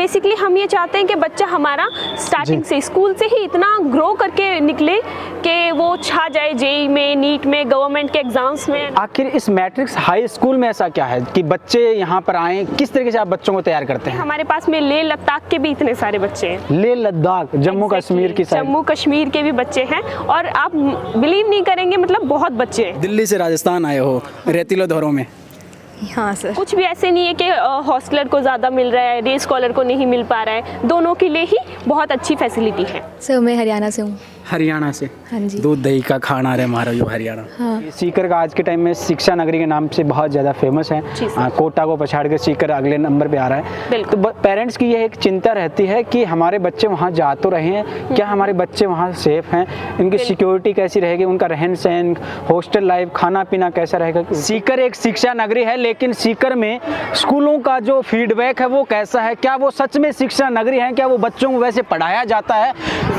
Basically हम ये चाहते हैं कि बच्चा हमारा स्टार्टिंग से स्कूल से ही इतना ग्रो करके निकले कि वो छा जाए जेई में, नीट में, गवर्नमेंट के एग्जाम्स में। आखिर इस मैट्रिक्स हाई स्कूल में ऐसा क्या है कि बच्चे यहाँ पर आए, किस तरीके से आप बच्चों को तैयार करते हैं? हमारे पास में लेह लद्दाख के भी इतने सारे बच्चे हैं। लेह लद्दाख, जम्मू कश्मीर की साइड, जम्मू कश्मीर के भी बच्चे हैं और आप बिलीव नहीं करेंगे, मतलब बहुत बच्चे हैं। दिल्ली से राजस्थान आए हो, रेतीलो दौरों में। हाँ सर। कुछ भी ऐसे नहीं है कि हॉस्टलर को ज़्यादा मिल रहा है, डे स्कॉलर को नहीं मिल पा रहा है, दोनों के लिए ही बहुत अच्छी फैसिलिटी है। सर मैं हरियाणा से हूँ। हरियाणा से? हाँ जी। दूध दही का खाना रे मारो यो हरियाणा। हाँ। सीकर का आज के टाइम में शिक्षा नगरी के नाम से बहुत ज़्यादा फेमस है। कोटा को पछाड़ के सीकर अगले नंबर पे आ रहा है। तो पेरेंट्स की यह एक चिंता रहती है कि हमारे बच्चे वहाँ जा तो रहे हैं, क्या हमारे बच्चे वहाँ सेफ हैं, इनकी सिक्योरिटी कैसी रहेगी, उनका रहन सहन, हॉस्टल लाइफ, खाना पीना कैसा रहेगा। सीकर एक शिक्षा नगरी है, लेकिन सीकर में स्कूलों का जो फीडबैक है वो कैसा है? क्या वो सच में शिक्षा नगरी है? क्या वो बच्चों को वैसे पढ़ाया जाता है?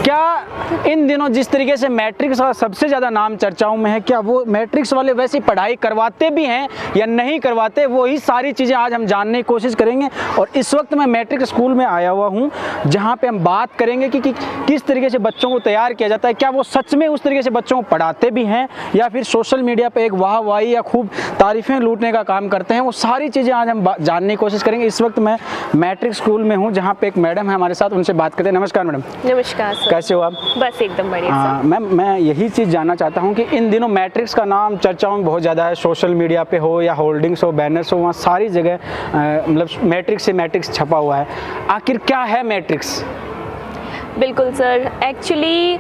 क्या इन दिनों जिस तरीके से मैट्रिक्स का सबसे ज़्यादा नाम चर्चाओं में है, क्या वो मैट्रिक्स वाले वैसी पढ़ाई करवाते भी हैं या नहीं करवाते? वो ही सारी चीज़ें आज हम जानने की कोशिश करेंगे। और इस वक्त मैं मैट्रिक स्कूल में आया हुआ हूँ, जहाँ पे हम बात करेंगे कि किस तरीके से बच्चों को तैयार किया जाता है। क्या वो सच में उस तरीके से बच्चों को पढ़ाते भी हैं या फिर सोशल मीडिया पर एक वाहवाही या खूब तारीफ़ें लूटने का काम करते हैं? वो सारी चीज़ें आज हम जानने की कोशिश करेंगे। इस वक्त मैं मैट्रिक स्कूल में हूँ, जहाँ पे एक मैडम है हमारे साथ, उनसे बात करते हैं। नमस्कार मैडम। नमस्कार सर। कैसे हो आप? बस एकदम बढ़िया। मैम, मैं यही चीज़ जानना चाहता हूँ कि इन दिनों मैट्रिक्स का नाम चर्चाओं में बहुत ज़्यादा है, सोशल मीडिया पे हो या होल्डिंग्स हो, बैनर्स हो, वहाँ सारी जगह मतलब मैट्रिक्स से मैट्रिक्स छपा हुआ है। आखिर क्या है मैट्रिक्स? बिल्कुल सर, एक्चुअली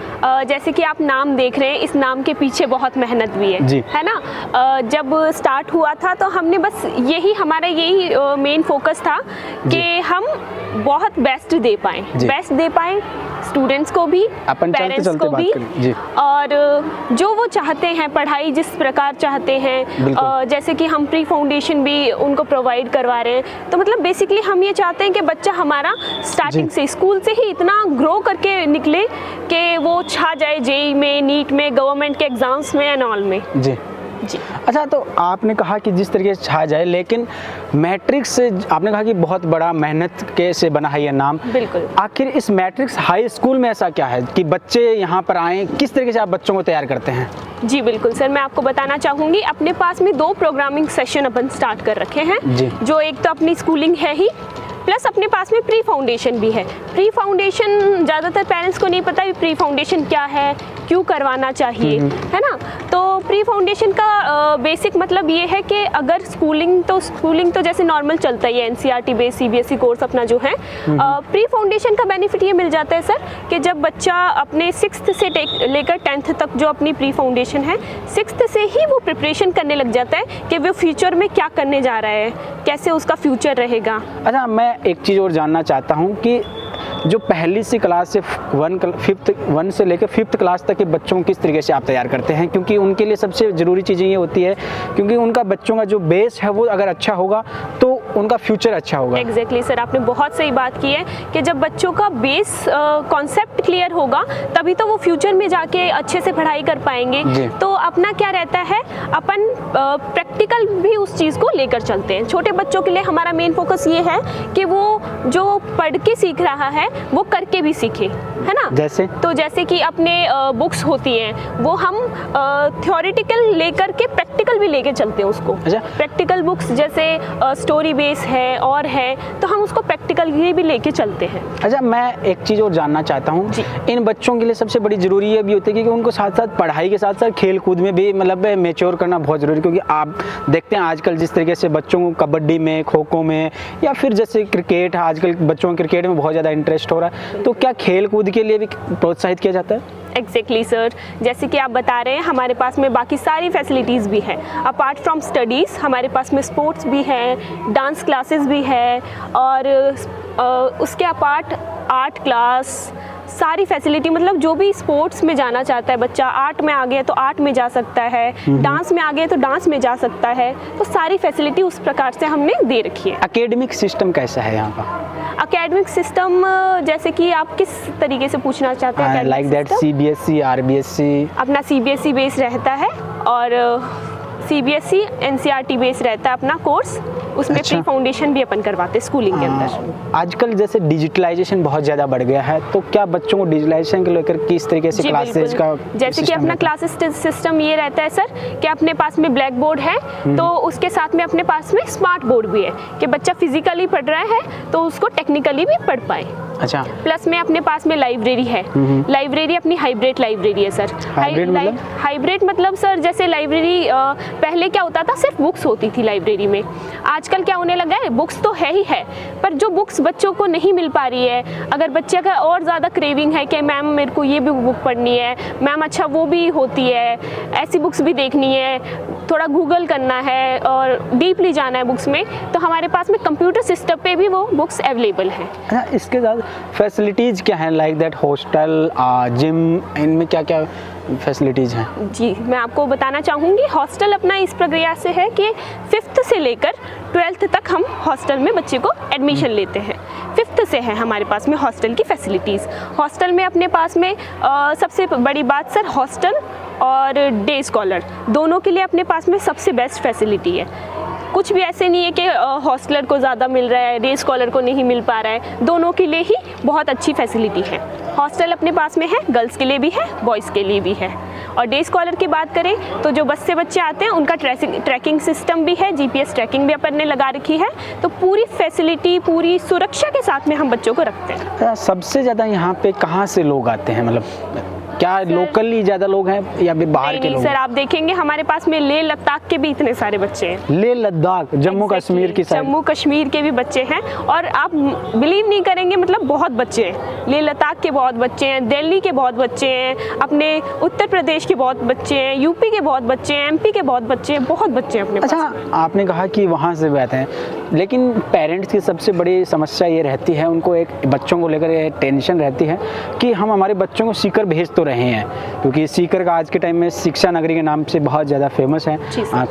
जैसे कि आप नाम देख रहे हैं, इस नाम के पीछे बहुत मेहनत भी है ना। जब स्टार्ट हुआ था तो हमने बस हमारा यही मेन फोकस था कि हम बहुत बेस्ट दे पाएँ स्टूडेंट्स को भी, पेरेंट्स को भी, और जो वो चाहते हैं पढ़ाई जिस प्रकार चाहते हैं, जैसे कि हम प्री फाउंडेशन भी उनको प्रोवाइड करवा रहे हैं। तो मतलब बेसिकली हम ये चाहते हैं कि बच्चा हमारा स्टार्टिंग से स्कूल से ही इतना ग्रो करके निकले कि वो छा जाए जेई में, नीट में, गवर्नमेंट के एग्जाम्स में एंड ऑल में। जी। अच्छा, तो आपने कहा कि जिस तरीके से छा जाए, लेकिन मैट्रिक्स से आपने कहा कि बहुत बड़ा मेहनत के से बना है ये नाम। बिल्कुल। आखिर इस मैट्रिक्स हाई स्कूल में ऐसा क्या है कि बच्चे यहाँ पर आए, किस तरीके से आप बच्चों को तैयार करते हैं? जी बिल्कुल सर, मैं आपको बताना चाहूँगी, अपने पास में 2 प्रोग्रामिंग सेशन अपन स्टार्ट कर रखे हैं। जो एक तो अपनी स्कूलिंग है ही, प्लस अपने पास में प्री फाउंडेशन भी है। प्री फाउंडेशन ज़्यादातर पेरेंट्स को नहीं पता प्री फाउंडेशन क्या है, क्यों करवाना चाहिए, है ना। तो प्री फाउंडेशन का बेसिक मतलब ये है कि अगर स्कूलिंग तो जैसे नॉर्मल चलता ही है, एनसीईआरटी बेस्ड सीबीएसई कोर्स अपना जो है। प्री फाउंडेशन का बेनिफिट ये मिल जाता है सर कि जब बच्चा अपने 6th से लेकर 10th तक जो अपनी प्री फाउंडेशन है, 6th से ही वो प्रिपरेशन करने लग जाता है कि वो फ्यूचर में क्या करने जा रहा है, कैसे उसका फ्यूचर रहेगा। अच्छा, मैं एक चीज़ और जानना चाहता हूँ कि जो पहली सी क्लास से 1 से लेकर 5th क्लास तक के बच्चों को किस तरीके से आप तैयार करते हैं? क्योंकि उनके लिए सबसे ज़रूरी चीज़ें ये होती है, क्योंकि उनका बच्चों का जो बेस है वो अगर अच्छा होगा तो उनका फ्यूचर अच्छा होगा। एग्जैक्टली सर, आपने बहुत सही बात की है कि जब बच्चों का बेस कॉन्सेप्ट क्लियर होगा तभी तो वो फ्यूचर में जाके अच्छे से पढ़ाई कर पाएंगे। तो अपना क्या रहता है, अपन प्रैक्टिकल भी उस चीज़ को लेकर चलते हैं। छोटे बच्चों के लिए हमारा मेन फोकस ये है कि वो जो पढ़ के सीख रहा है वो करके भी सीखे, है ना। जैसे कि अपने बुक्स होती हैं, वो हम थ्योरेटिकल लेकर के प्रैक्टिकल भी लेके चलते हैं उसको। प्रैक्टिकल बुक्स जैसे स्टोरी बेस है और है, तो हम उसको प्रैक्टिकल भी लेके चलते हैं। अच्छा, मैं एक चीज़ और जानना चाहता हूँ, इन बच्चों के लिए सबसे बड़ी ज़रूरी ये भी होती है कि उनको साथ साथ पढ़ाई के साथ साथ खेल कूद में भी मतलब मैच्योर करना बहुत ज़रूरी है। क्योंकि आप देखते हैं आजकल जिस तरीके से बच्चों को कबड्डी में, खो खो में, या फिर जैसे क्रिकेट, आजकल बच्चों को क्रिकेट में बहुत ज़्यादा इंटरेस्ट हो रहा है, तो क्या खेल कूद के लिए भी प्रोत्साहित किया जाता है? एग्जैक्टली सर, जैसे कि आप बता रहे हैं, हमारे पास में बाकी सारी फैसिलिटीज़ भी है। अपार्ट फ्रॉम स्टडीज़ हमारे पास में स्पोर्ट्स भी है, डांस क्लासेस भी है, और उसके अपार्ट आर्ट क्लास, सारी फैसिलिटी, मतलब जो भी स्पोर्ट्स में जाना चाहता है बच्चा, आर्ट में आ गया तो आर्ट में जा सकता है, डांस में आ गया तो डांस में जा सकता है। तो सारी फैसिलिटी उस प्रकार से हमने दे रखी है। एकेडमिक सिस्टम कैसा है यहाँ का? एकेडमिक सिस्टम जैसे कि आप किस तरीके से पूछना चाहते हैं? Like that CBSE, RBSE? अपना सीबीएसई बेस रहता है, और CBSE NCERT बेस रहता है अपना कोर्स, उसमें अच्छा। प्री फाउंडेशन भी अपन करवाते हैं स्कूलिंग के अंदर। आजकल जैसे डिजिटलाइजेशन बहुत ज़्यादा बढ़ गया है, तो क्या बच्चों को डिजिटलाइजेशन को लेकर किस तरीके से जी, क्लासेज का बिल्कुल। जैसे कि system अपना रहता है? क्लासेस सिस्टम ये रहता है सर कि अपने पास में ब्लैक बोर्ड है, तो उसके साथ में अपने पास में स्मार्ट बोर्ड भी है कि बच्चा फिजिकली पढ़ रहा है तो उसको टेक्निकली भी पढ़ पाए। अच्छा, प्लस में अपने पास में लाइब्रेरी है। लाइब्रेरी अपनी हाइब्रिड लाइब्रेरी है सर। हाइब्रिड मतलब? हाइब्रिड मतलब सर जैसे लाइब्रेरी पहले क्या होता था, सिर्फ बुक्स होती थी लाइब्रेरी में। आजकल क्या होने लगा है, बुक्स तो है ही है, पर जो बुक्स बच्चों को नहीं मिल पा रही है, अगर बच्चे का और ज़्यादा क्रेविंग है कि मैम मेरे को ये भी बुक पढ़नी है, मैम अच्छा वो भी होती है, ऐसी बुक्स भी देखनी है, थोड़ा गूगल करना है और डीपली जाना है बुक्स में, तो हमारे पास में कंप्यूटर सिस्टम पे भी वो बुक्स अवेलेबल हैं। अच्छा, इसके साथ फैसिलिटीज़ क्या हैं, लाइक दैट हॉस्टल, जिम, इनमें क्या क्या फैसिलिटीज़ हैं? जी, मैं आपको बताना चाहूँगी, हॉस्टल अपना इस प्रक्रिया से है कि 5th से लेकर 12th तक हम हॉस्टल में बच्चे को एडमिशन लेते हैं। 5th से है हमारे पास में हॉस्टल की फैसिलिटीज़। हॉस्टल में अपने पास में सबसे बड़ी बात सर, हॉस्टल और डे स्कॉलर दोनों के लिए अपने पास में सबसे बेस्ट फैसिलिटी है। कुछ भी ऐसे नहीं है कि हॉस्टलर को ज़्यादा मिल रहा है, डे स्कॉलर को नहीं मिल पा रहा है, दोनों के लिए ही बहुत अच्छी फैसिलिटी है। हॉस्टल अपने पास में है, गर्ल्स के लिए भी है, बॉयज़ के लिए भी है। और डे स्कॉलर की बात करें तो जो बस से बच्चे आते हैं उनका ट्रैकिंग सिस्टम भी है, GPS ट्रैकिंग भी अपन ने लगा रखी है, तो पूरी फैसिलिटी, पूरी सुरक्षा के साथ में हम बच्चों को रखते हैं। सबसे ज़्यादा यहाँ पे कहाँ से लोग आते हैं, मतलब क्या लोकली ज़्यादा लोग हैं या भी बाहर के नहीं लोग? सर, आप देखेंगे हमारे पास में लेह लद्दाख के भी इतने सारे बच्चे हैं। लेह लद्दाख, जम्मू कश्मीर की साइड? जम्मू कश्मीर के भी बच्चे हैं, और आप बिलीव नहीं करेंगे, मतलब बहुत बच्चे हैं। लेह लद्दाख के बहुत बच्चे हैं, दिल्ली के बहुत बच्चे हैं, अपने उत्तर प्रदेश के बहुत बच्चे हैं, यूपी के बहुत बच्चे हैं, MP के बहुत बच्चे हैं, बहुत बच्चे हैं अपने पास। अच्छा, आपने कहा कि वहाँ से भी आते हैं, लेकिन पेरेंट्स की सबसे बड़ी समस्या ये रहती है, उनको एक बच्चों को लेकर ये टेंशन रहती है कि हम हमारे बच्चों को सीकर भेज तो रहे हैं, क्योंकि सीकर का आज के टाइम में शिक्षा नगरी के नाम से बहुत ज़्यादा फेमस है।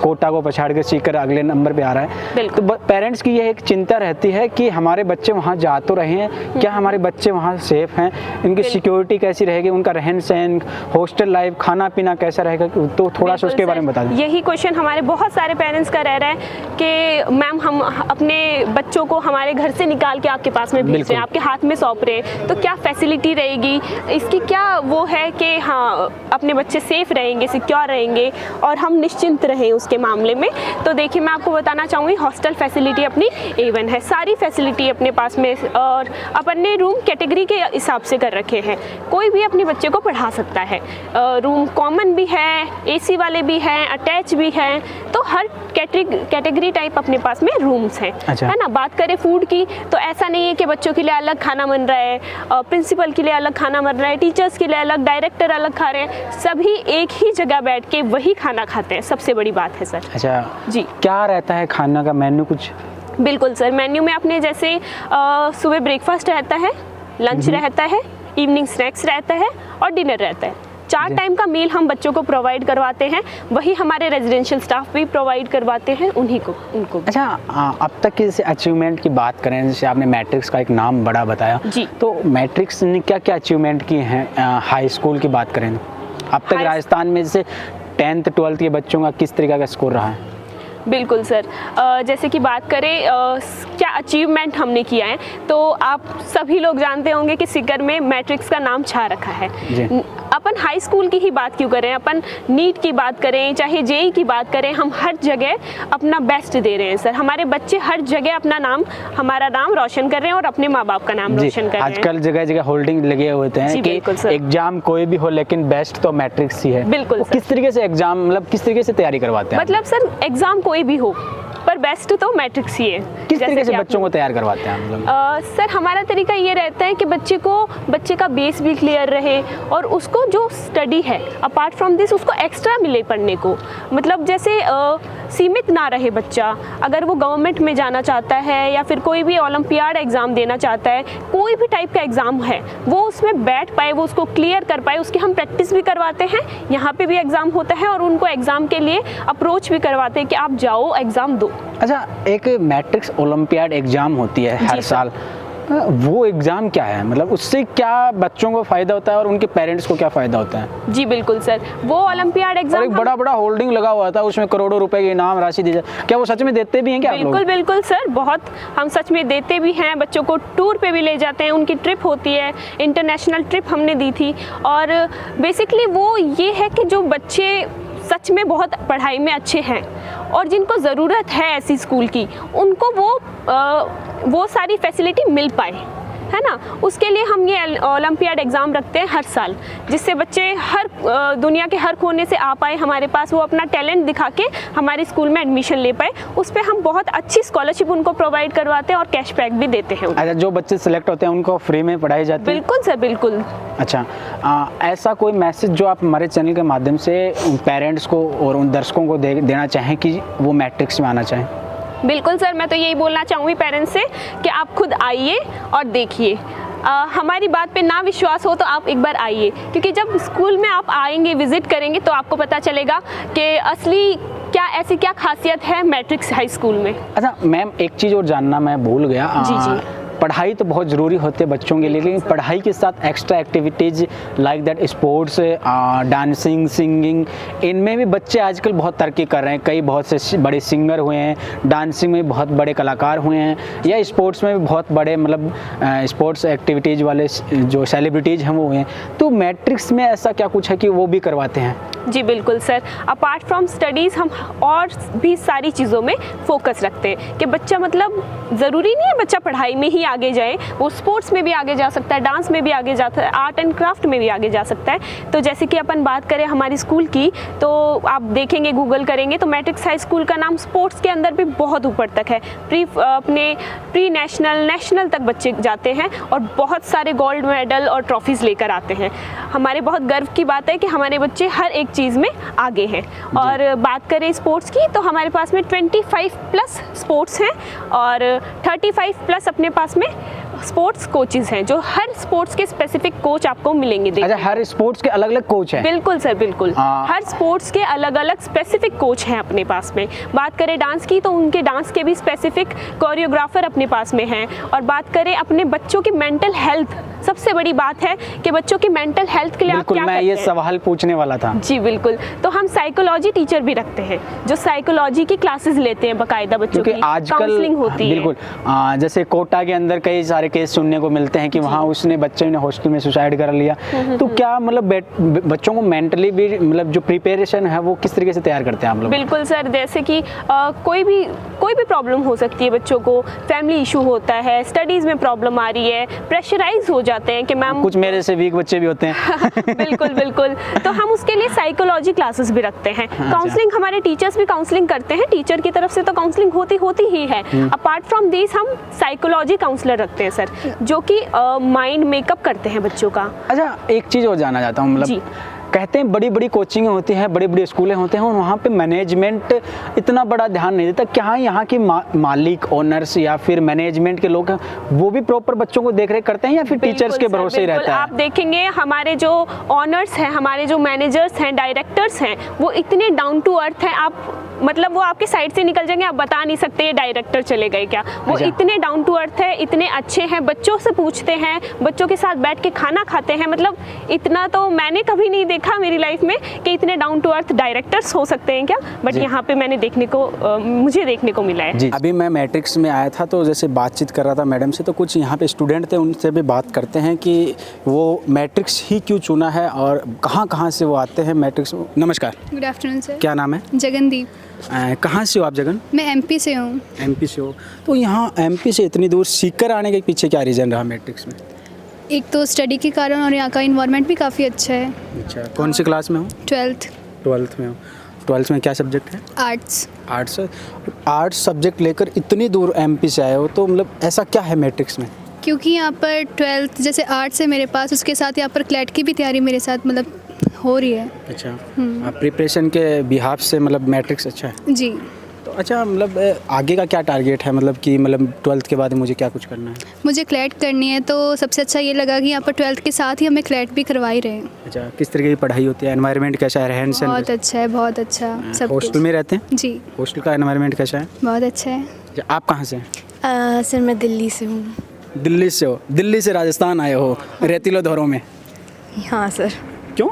कोटा को पछाड़ के सीकर अगले नंबर पे आ रहा है। तो पेरेंट्स की ये एक चिंता रहती है कि हमारे बच्चे वहाँ जा तो रहे हैं, क्या हमारे बच्चे वहाँ सेफ हैं, इनकी सिक्योरिटी कैसी रहेगी, उनका रहन सहन, हॉस्टल लाइफ, खाना पीना कैसा रहेगा, तो थोड़ा सा उसके बारे में बता दें। यही क्वेश्चन हमारे बहुत सारे पेरेंट्स का रह रहा है कि मैम हम अपने बच्चों को हमारे घर से निकाल के आपके पास में भेज रहे हैं, आपके हाथ में सौंप रहे हैं, तो क्या फैसिलिटी रहेगी, इसकी क्या वो है कि हाँ अपने बच्चे सेफ रहेंगे, सिक्योर रहेंगे और हम निश्चिंत रहें उसके मामले में। तो देखिए, मैं आपको बताना चाहूँगी, हॉस्टल फैसिलिटी अपनी A1 है, सारी फैसिलिटी अपने पास में, और अपन ने रूम कैटेगरी के हिसाब से कर रखे हैं, कोई भी अपने बच्चे को पढ़ा सकता है। रूम कॉमन भी है, AC वाले भी हैं, अटैच भी हैं, तो हर कैटेगरी टाइप अपने पास में रूम्स हैं। अच्छा। है ना। बात करें फूड की, तो ऐसा नहीं है कि बच्चों के लिए अलग खाना बन रहा है, प्रिंसिपल के लिए अलग खाना बन रहा है, टीचर्स के लिए अलग, डायरेक्टर अलग खा रहे हैं, सभी एक ही जगह बैठ के वही खाना खाते हैं, सबसे बड़ी बात है सर। अच्छा जी, क्या रहता है खाना का मेन्यू कुछ? बिल्कुल सर, मेन्यू में अपने जैसे सुबह ब्रेकफास्ट रहता है, लंच रहता है, इवनिंग स्नैक्स रहता है और डिनर रहता है। 4 टाइम का मील हम बच्चों को प्रोवाइड करवाते हैं, वही हमारे रेजिडेंशियल स्टाफ भी प्रोवाइड करवाते हैं उनको। अच्छा, अब तक की अचीवमेंट की बात करें, जैसे आपने मैट्रिक्स का एक नाम बड़ा बताया जी, तो मैट्रिक्स ने क्या क्या अचीवमेंट की हैं? हाई स्कूल की बात करें अब तक राजस्थान में जैसे 10th 12th के बच्चों का किस तरीके का स्कोर रहा है? बिल्कुल सर, जैसे कि बात करें क्या अचीवमेंट हमने किया है, तो आप सभी लोग जानते होंगे कि सीकर में मैट्रिक्स का नाम छा रखा है। अपन हाई स्कूल की ही बात क्यों करें, अपन नीट की बात करें, चाहे JEE की बात करें, हम हर जगह अपना बेस्ट दे रहे हैं सर। हमारे बच्चे हर जगह अपना नाम, हमारा नाम रोशन कर रहे हैं और अपने माँ बाप का नाम रोशन कर रहे हैं। आजकल जगह जगह होल्डिंग लगे हुए हैं कि एग्जाम कोई भी हो लेकिन बेस्ट तो मैट्रिक्स ही है। बिल्कुल। किस तरीके से एग्जाम, मतलब किस तरीके से तैयारी करवाते हैं? मतलब सर, एग्जाम कोई भी हो पर बेस्ट तो मैट्रिक्स ही है। किस तरीके से बच्चों को तैयार करवाते हैं? सर, हमारा तरीका ये रहता है कि बच्चे का बेस भी क्लियर रहे और उसको जो स्टडी है अपार्ट फ्रॉम दिस उसको एक्स्ट्रा मिले पढ़ने को। मतलब जैसे सीमित ना रहे बच्चा, अगर वो गवर्नमेंट में जाना चाहता है या फिर कोई भी ओलंपियाड एग्ज़ाम देना चाहता है, कोई भी टाइप का एग्ज़ाम है, वो उसमें बैठ पाए, वो उसको क्लियर कर पाए, उसकी हम प्रैक्टिस भी करवाते हैं। यहाँ पे भी एग्ज़ाम होता है और उनको एग्ज़ाम के लिए अप्रोच भी करवाते हैं कि आप जाओ एग्ज़ाम दो। अच्छा, एक मैट्रिक्स ओलंपियाड एग्जाम होती है हर साल, वो एग्ज़ाम क्या है, मतलब उससे क्या बच्चों को फ़ायदा होता है और उनके पेरेंट्स को क्या फ़ायदा होता है? जी बिल्कुल सर, वो ओलंपियाड एग्जाम और एक बड़ा बड़ा होल्डिंग लगा हुआ था, उसमें करोड़ों रुपए की इनाम राशि दी जाए, क्या वो सच में देते भी हैं क्या आप लोग? बिल्कुल बिल्कुल सर, बहुत हम सच में देते भी हैं, बच्चों को टूर पे भी ले जाते हैं, उनकी ट्रिप होती है, इंटरनेशनल ट्रिप हमने दी थी। और बेसिकली वो ये है कि जो बच्चे सच में बहुत पढ़ाई में अच्छे हैं और जिनको ज़रूरत है ऐसी स्कूल की, उनको वो सारी फैसिलिटी मिल पाए, है ना। उसके लिए हम ये ओलंपियाड एग्ज़ाम रखते हैं हर साल, जिससे बच्चे हर दुनिया के हर कोने से आ पाए हमारे पास, वो अपना टैलेंट दिखा के हमारे स्कूल में एडमिशन ले पाए। उस पर हम बहुत अच्छी स्कॉलरशिप उनको प्रोवाइड करवाते हैं और कैशबैक भी देते हैं। अच्छा, जो बच्चे सिलेक्ट होते हैं उनको फ्री में पढ़ाई जाती है? बिल्कुल सर, बिल्कुल। अच्छा, ऐसा कोई मैसेज जो आप हमारे चैनल के माध्यम से उन पेरेंट्स को और उन दर्शकों को देना चाहें कि वो मैट्रिक्स में आना चाहें? बिल्कुल सर, मैं तो यही बोलना चाहूँगी पेरेंट्स से कि आप खुद आइए और देखिए। हमारी बात पे ना विश्वास हो तो आप एक बार आइए, क्योंकि जब स्कूल में आप आएंगे, विज़िट करेंगे, तो आपको पता चलेगा कि असली ऐसी क्या खासियत है मैट्रिक्स हाई स्कूल में। अच्छा मैम, एक चीज़ और जानना मैं भूल गया। जी। पढ़ाई तो बहुत ज़रूरी होती है बच्चों के लिए, लेकिन पढ़ाई के साथ extra activities like that sports, dancing, singing, इनमें भी बच्चे आजकल बहुत तरक्की कर रहे हैं। कई बहुत से बड़े सिंगर हुए हैं, डांसिंग में बहुत बड़े कलाकार हुए हैं, या स्पोर्ट्स में भी बहुत बड़े मतलब स्पोर्ट्स एक्टिविटीज़ वाले जो सेलिब्रिटीज़ हैं वो हुए हैं। तो मैट्रिक्स में ऐसा क्या कुछ है कि वो भी करवाते हैं? जी बिल्कुल सर, अपार्ट फ्रॉम स्टडीज़ हम और भी सारी चीज़ों में फोकस रखते हैं कि बच्चा मतलब ज़रूरी नहीं है बच्चा पढ़ाई में ही आगे जाए, वो स्पोर्ट्स में भी आगे जा सकता है, डांस में भी आगे जा सकता है, आर्ट एंड क्राफ्ट में भी आगे जा सकता है। तो जैसे कि अपन बात करें हमारी स्कूल की, तो आप देखेंगे, गूगल करेंगे तो मैट्रिक्स हाई स्कूल का नाम स्पोर्ट्स के अंदर भी बहुत ऊपर तक है। प्री नेशनल, नेशनल तक बच्चे जाते हैं और बहुत सारे गोल्ड मेडल और ट्रॉफीज़ लेकर आते हैं। हमारे बहुत गर्व की बात है कि हमारे बच्चे हर एक चीज़ में आगे हैं। और बात करें स्पोर्ट्स की, तो हमारे पास में 25+ स्पोर्ट्स हैं और 35+ अपने पास में स्पोर्ट्स कोचेज़ हैं, जो हर स्पोर्ट्स के स्पेसिफिक कोच आपको मिलेंगे। अच्छा, हर स्पोर्ट्स के अलग अलग कोच हैं? बिल्कुल सर, बिल्कुल। हर स्पोर्ट्स के अलग अलग स्पेसिफिक कोच हैं अपने पास में। बात करें डांस की, तो उनके डांस के भी स्पेसिफिक कोरियोग्राफर अपने पास में हैं। और बात करें अपने बच्चों की मेंटल हेल्थ, सबसे बड़ी बात है कि बच्चों की मेंटल हेल्थ के लिए आप क्या करते हैं? मैं ये सवाल पूछने वाला था। जी बिल्कुल, तो हम साइकोलॉजी टीचर भी रखते हैं जो साइकोलॉजी की क्लासेस लेते हैं, बाकायदा बच्चों की काउंसलिंग होती है। बिल्कुल, जैसे कोटा के अंदर कई सारे केस सुनने को मिलते हैं कि वहाँ उसने बच्चे ने हॉस्टल में सुसाइड कर लिया। तो क्या मतलब बच्चों को मेंटली भी मतलब जो प्रिपरेशन है वो किस तरीके से तैयार करते हैं आप लोग? बिल्कुल सर, जैसे कि कोई भी प्रॉब्लम हो सकती है बच्चों को, फैमिली इशू होता है, स्टडीज़ में प्रॉब्लम आ रही है, प्रेशराइज हो जाते हैं कि मैम, कुछ मेरे से वीक बच्चे भी होते हैं। बिल्कुल बिल्कुल, तो हम उसके लिए साइकोलॉजी क्लासेस भी रखते हैं। काउंसलिंग हमारे टीचर्स भी काउंसलिंग करते हैं, टीचर की तरफ से तो काउंसलिंग होती ही है। अपार्ट फ्रॉम दिस हम साइकोलॉजी काउंसलर रखते हैं सर, जो कि माइंड मेकअप करते हैं बच्चों का। अच्छा, एक चीज़ और जानना चाहता हूँ, मतलब कहते हैं बड़ी बड़ी कोचिंग होती हैं, बड़ी बड़ी स्कूलें होते हैं और वहाँ पे मैनेजमेंट इतना बड़ा ध्यान नहीं देता। क्या यहाँ की मालिक, ओनर्स या फिर मैनेजमेंट के लोग हैं वो भी प्रॉपर बच्चों को देख रेख करते हैं, या फिर टीचर्स के भरोसे ही रहता है? आप देखेंगे हमारे जो ऑनर्स हैं, हमारे जो मैनेजर्स हैं, डायरेक्टर्स हैं, वो इतने डाउन टू अर्थ हैं, आप मतलब वो आपके साइड से निकल जाएंगे, आप बता नहीं सकते ये डायरेक्टर चले गए क्या। वो इतने डाउन टू अर्थ है, इतने अच्छे हैं, बच्चों से पूछते हैं, बच्चों के साथ बैठ के खाना खाते हैं। मतलब इतना तो मैंने कभी नहीं देखा मेरी लाइफ में कि इतने डाउन टू अर्थ डायरेक्टर्स हो सकते हैं क्या, बट यहाँ पे मैंने मुझे देखने को मिला है। जी, अभी मैं मैट्रिक्स में आया था तो जैसे बातचीत कर रहा था मैडम से, तो कुछ यहाँ पे स्टूडेंट थे, उनसे भी बात करते हैं कि वो मैट्रिक्स ही क्यों चुना है और कहाँ से वो आते हैं मैट्रिक्स। नमस्कार। Good afternoon sir. क्या नाम है? जगनदीप। कहाँ से हो आप जगन? मैं एमपी से हूँ। एमपी से हो, तो यहाँ एमपी से इतनी दूर सीकर आने के पीछे क्या रीज़न रहा मैट्रिक्स में? एक तो स्टडी के कारण और यहाँ का इन्वायरमेंट भी काफ़ी अच्छा है। अच्छा, कौन सी क्लास में हो? 12th में हो। 12th में क्या सब्जेक्ट है? आर्ट्स सब्जेक्ट लेकर इतनी दूर एमपी से आए हो, तो मतलब ऐसा क्या है मैट्रिक्स में? क्योंकि यहाँ पर 12th जैसे आर्ट्स है मेरे पास, उसके साथ यहाँ पर क्लैट की भी तैयारी मेरे साथ मतलब हो रही है। अच्छा, प्रिपरेशन के बिहाफ से मतलब मैट्रिक्स अच्छा है जी। तो अच्छा, मतलब आगे का क्या टारगेट है, मतलब कि मतलब 12th के बाद मुझे क्या कुछ करना है? मुझे क्लैट करनी है, तो सबसे अच्छा ये लगा कि यहाँ पर 12th के साथ ही हमें क्लैट भी करवा ही रहे हैं। अच्छा, किस तरीके की पढ़ाई होती है, एनवायरनमेंट कैसा है, रहन सहन? बहुत अच्छा है, बहुत अच्छा। सब हॉस्टल में रहते हैं? जी। हॉस्टल का एनवायरनमेंट कैसा है? बहुत अच्छा है। आप कहाँ से हैं? सर मैं दिल्ली से हूँ। दिल्ली से हो, दिल्ली से राजस्थान आए हो रेतीलो दौरों में, हाँ सर। क्यों?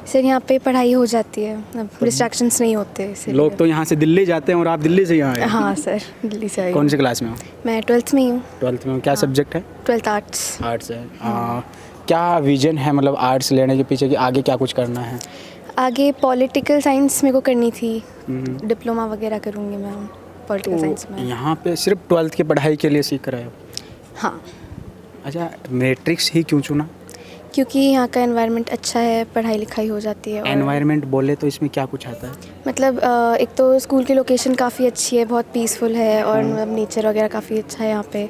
सर यहाँ पे पढ़ाई हो जाती है, अब डिस्ट्रैक्शंस नहीं होते इसीलिए। लोग तो यहाँ से दिल्ली जाते हैं और आप दिल्ली से यहाँ आए। हाँ सर, दिल्ली से आई कौन हूँ। सी क्लास में हो? मैं 12th में ही हूँ। 12th में हो। क्या सब्जेक्ट है? 12th arts. आर्ट्स है। क्या विजन है मतलब आर्ट्स लेने के पीछे कि आगे क्या कुछ करना है? आगे पॉलिटिकल साइंस मेरे को करनी थी, डिप्लोमा वगैरह करूँगी मैं पॉलिटिकल साइंस में। यहाँ पे सिर्फ 12th की पढ़ाई के लिए सीख रहे हो? हाँ, अच्छा, मैट्रिक्स ही क्यों चुना? क्योंकि यहाँ का एनवायरनमेंट अच्छा है, पढ़ाई लिखाई हो जाती है। एनवायरनमेंट बोले तो इसमें क्या कुछ आता है? मतलब एक तो स्कूल की लोकेशन काफ़ी अच्छी है, बहुत पीसफुल है और मतलब नेचर वगैरह काफ़ी अच्छा है यहाँ पे।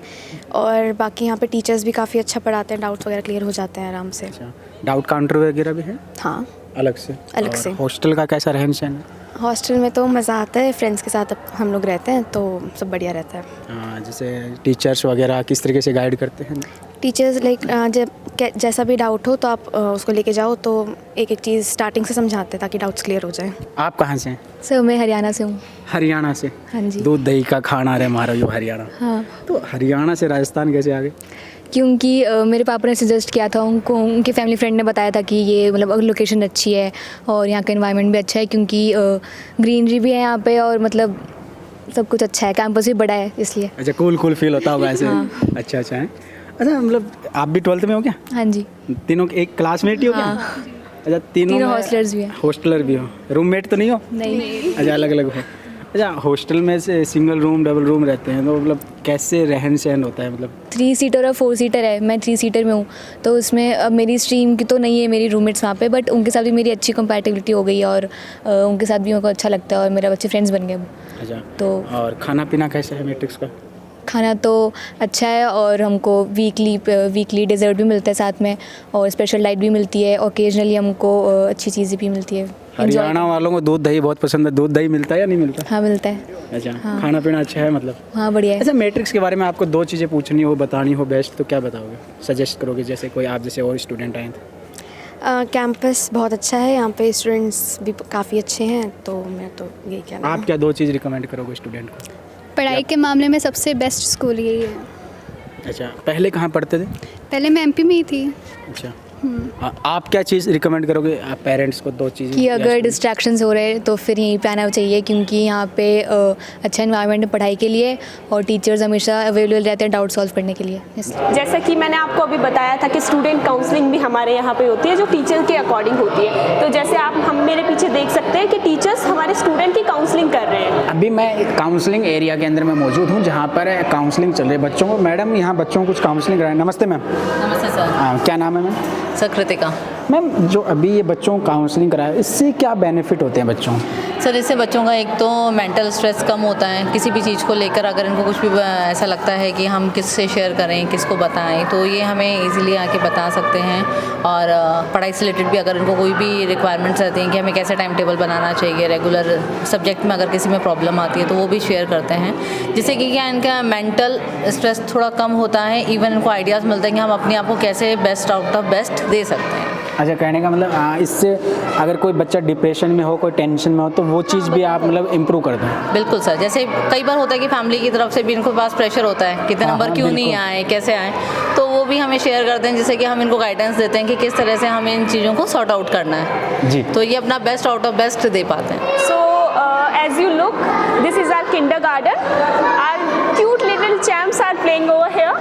और बाकी यहाँ पे टीचर्स भी काफ़ी अच्छा पढ़ाते हैं, डाउट्स वगैरह क्लियर हो जाते हैं आराम से। अच्छा, डाउट काउंटर वगैरह भी है? हाँ, अलग से? अलग से। हॉस्टल का कैसा रहन सहन है? हॉस्टल में तो मज़ा आता है, फ्रेंड्स के साथ अब हम लोग रहते हैं तो सब बढ़िया रहता है। जैसे टीचर्स वगैरह किस तरीके से गाइड करते हैं? टीचर्स लाइक जब जैसा भी डाउट हो तो आप उसको लेके जाओ, तो एक एक चीज़ स्टार्टिंग से समझाते हैं ताकि डाउट्स क्लियर हो जाए। आप कहाँ से हैं? सर मैं हरियाणा से हूँ। हरियाणा से? हाँ जी। दूध दही का खाना रहे हमारा जो हरियाणा। हाँ, तो हरियाणा से राजस्थान कैसे आ गए? क्योंकि मेरे पापा ने सजेस्ट किया था उनको, उनके फैमिली फ्रेंड ने बताया था कि ये मतलब लोकेशन अच्छी है और यहाँ का एनवायरनमेंट भी अच्छा है, क्योंकि ग्रीनरी भी है यहाँ पे और मतलब सब कुछ अच्छा है, कैंपस भी बड़ा है इसलिए। अच्छा, कूल फील होता होगा ऐसे? हाँ। अच्छा है। अच्छा, मतलब आप भी 12th में हो क्या? हाँ जी। तीनों एक क्लासमेट ही हो क्या? हाँ। अच्छा, तीनों हॉस्टलर्स भी हैं। हॉस्टलर भी हो, रूममेट तो नहीं हो? नहीं। अच्छा, अलग अलग हो। अच्छा, हॉस्टल में से सिंगल रूम डबल रूम रहते हैं तो मतलब कैसे रहन सहन होता है? मतलब 3 सीटर और 4 सीटर है, मैं 3 सीटर में हूँ, तो उसमें अब मेरी स्ट्रीम की तो नहीं है मेरी रूममेट्स वहाँ पे, बट उनके साथ भी मेरी अच्छी कंपैटिबिलिटी हो गई है और उनके साथ भी मेरे को अच्छा लगता है और मेरे अच्छे फ्रेंड्स बन गए अब। अच्छा, तो और खाना पीना कैसा है मैट्रिक्स का? खाना तो अच्छा है और हमको वीकली डेजर्ट भी मिलता है साथ में और स्पेशल डाइट भी मिलती है, ओकेजनली हमको अच्छी चीज़ें भी मिलती है। हरियाणा वालों को दूध दही बहुत पसंद है, दूध दही मिलता है या नहीं मिलता? हाँ, मिलता है। अच्छा, हाँ। खाना पीना अच्छा है मतलब? हाँ, बढ़िया है। अच्छा, मैट्रिक्स के बारे में आपको 2 चीज़ें पूछनी हो, बतानी हो बेस्ट, तो क्या बताओगे, सजेस्ट करोगे? जैसे कोई आप जैसे और स्टूडेंट आए थे। कैंपस बहुत अच्छा है, यहाँ पे स्टूडेंट्स भी काफ़ी अच्छे हैं, तो मैं तो यही कहना है। आप क्या 2 चीज़ रिकमेंड करोगे स्टूडेंट को? पढ़ाई के मामले में सबसे बेस्ट स्कूल यही है। अच्छा, पहले कहाँ पढ़ते थे? पहले मैं MP में ही थी। अच्छा, आप क्या चीज़ रिकमेंड करोगे पेरेंट्स को? 2 चीज़ें कि अगर डिस्ट्रैक्शंस हो रहे हैं तो फिर यहीं पे आना चाहिए, क्योंकि यहाँ पे अच्छा एनवायरनमेंट है पढ़ाई के लिए और टीचर्स हमेशा अवेलेबल रहते हैं डाउट सॉल्व करने के लिए। जैसा कि मैंने आपको अभी बताया था कि स्टूडेंट काउंसलिंग भी हमारे यहाँ पे होती है जो टीचर के अकॉर्डिंग होती है। तो जैसे हम मेरे पीछे देख सकते हैं कि टीचर्स हमारे स्टूडेंट की काउंसलिंग कर रहे हैं। अभी मैं काउंसलिंग एरिया के अंदर मैं मौजूद हूँ जहाँ पर काउंसलिंग चल रही है बच्चों को। मैडम, यहाँ बच्चों को कुछ काउंसलिंग कराएं। नमस्ते मैम। नमस्ते सर। क्या नाम है मैम? सर कृतिका। मैम, जो अभी ये बच्चों को काउंसलिंग कराया, इससे क्या बेनिफिट होते हैं बच्चों को? सर, इससे बच्चों का एक तो मेंटल स्ट्रेस कम होता है, किसी भी चीज़ को लेकर अगर इनको कुछ भी ऐसा लगता है कि हम किससे शेयर करें, किसको बताएं, तो ये हमें इजीली आके बता सकते हैं। और पढ़ाई से रिलेटेड भी अगर इनको कोई भी रिक्वायरमेंट्स रहती हैं कि हमें कैसे टाइम टेबल बनाना चाहिए, रेगुलर सब्जेक्ट में अगर किसी में प्रॉब्लम आती है तो वो भी शेयर करते हैं, जिससे कि क्या इनका मेंटल स्ट्रेस थोड़ा कम होता है। इवन इनको आइडियाज़ मिलते हैं कि हम अपने आप को कैसे बेस्ट आउट ऑफ बेस्ट दे सकते हैं। अच्छा, कहने का मतलब इससे अगर कोई बच्चा डिप्रेशन में हो, कोई टेंशन में हो, तो वो चीज़ भी आप मतलब इम्प्रूव कर दें। बिल्कुल सर, जैसे कई बार होता है कि फैमिली की तरफ से भी इनको पास प्रेशर होता है, कितने हाँ, नंबर हाँ, क्यों नहीं बिल्कुल। आए, कैसे आए, तो वो भी हमें शेयर करते हैं, जिससे कि हम इनको गाइडेंस देते हैं कि किस तरह से हमें इन चीज़ों को सॉर्ट आउट करना है। जी। तो ये अपना बेस्ट आउट ऑफ बेस्ट दे पाते हैं। So as you look, this is our kindergarten. Our cute little champs are playing over here.